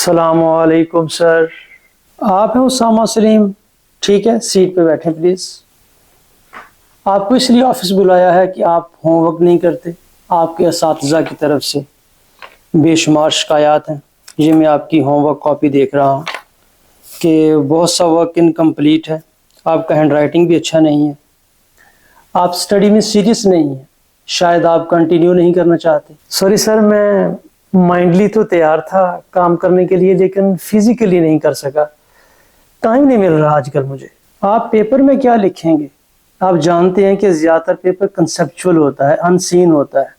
السلام علیکم سر، آپ ہیں اسامہ سلیم؟ ٹھیک ہے، سیٹ پہ بیٹھیں پلیز۔ آپ کو اس لیے آفس بلایا ہے کہ آپ ہوم ورک نہیں کرتے۔ آپ کے اساتذہ کی طرف سے بے شمار شکایات ہیں۔ یہ میں آپ کی ہوم ورک کاپی دیکھ رہا ہوں کہ بہت سا ورک انکمپلیٹ ہے۔ آپ کا ہینڈ رائٹنگ بھی اچھا نہیں ہے۔ آپ اسٹڈی میں سیریس نہیں ہیں۔ شاید آپ کنٹینیو نہیں کرنا چاہتے۔ سوری سر، میں مائنڈلی تو تیار تھا کام کرنے کے لیے، لیکن فزیکلی نہیں کر سکا۔ ٹائم نہیں مل رہا آج کل مجھے۔ آپ پیپر میں کیا لکھیں گے؟ آپ جانتے ہیں کہ زیادہ تر پیپر کنسیپچول ہوتا ہے، ان سین ہوتا ہے،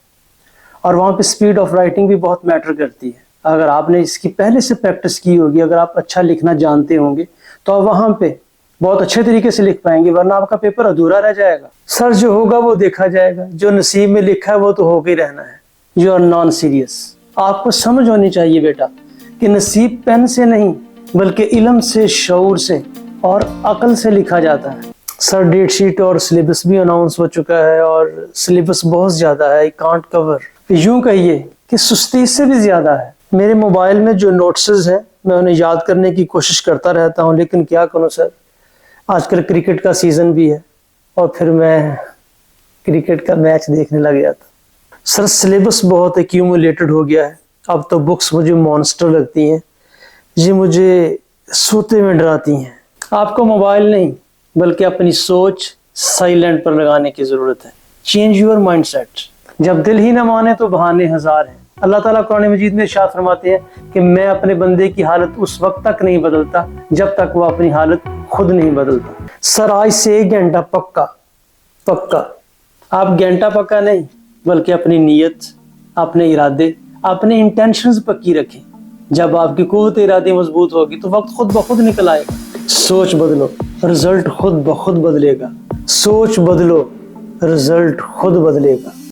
اور وہاں پہ سپیڈ آف رائٹنگ بھی بہت میٹر کرتی ہے۔ اگر آپ نے اس کی پہلے سے پریکٹس کی ہوگی، اگر آپ اچھا لکھنا جانتے ہوں گے تو آپ وہاں پہ بہت اچھے طریقے سے لکھ پائیں گے، ورنہ آپ کا پیپر ادھورا رہ جائے گا۔ سر، جو ہوگا وہ دیکھا جائے گا، جو نصیب میں لکھا ہے وہ تو ہو کے ہی رہنا ہے۔ You are non serious. آپ کو سمجھ ہونی چاہیے بیٹا کہ نصیب پین سے نہیں بلکہ علم سے، شعور سے اور عقل سے لکھا جاتا ہے۔ سر، ڈیٹ شیٹ اور سلیبس بھی اناؤنس ہو چکا ہے، اور سلیبس بہت زیادہ ہے، I can't cover۔ یوں کہیے کہ سستی سے بھی زیادہ ہے۔ میرے موبائل میں جو نوٹسز ہیں میں انہیں یاد کرنے کی کوشش کرتا رہتا ہوں، لیکن کیا کروں سر، آج کل کرکٹ کا سیزن بھی ہے اور پھر میں کرکٹ کا میچ دیکھنے لگ جاتا۔ سر، سلیبس بہت ایکیومولیٹڈ ہو گیا ہے۔ اب تو بکس مجھے مانسٹر لگتی ہیں، یہ مجھے سوتے میں ڈراتی ہیں۔ آپ کو موبائل نہیں بلکہ اپنی سوچ سائلنٹ پر لگانے کی ضرورت ہے۔ Change your mindset. جب دل ہی نہ مانے تو بہانے ہزار ہیں۔ اللہ تعالیٰ قرآن مجید میں ارشاد فرماتے ہیں کہ میں اپنے بندے کی حالت اس وقت تک نہیں بدلتا جب تک وہ اپنی حالت خود نہیں بدلتا۔ سر، آج سے 1 گھنٹہ پکا پکا، آپ گھنٹہ پکا نہیں بلکہ اپنی نیت، اپنے ارادے، اپنے انٹینشنز پکی رکھیں۔ جب آپ کی قوت ارادی مضبوط ہوگی تو وقت خود بخود نکل آئے گا۔ سوچ بدلو، رزلٹ خود بخود بدلے گا۔ سوچ بدلو، رزلٹ خود بدلے گا۔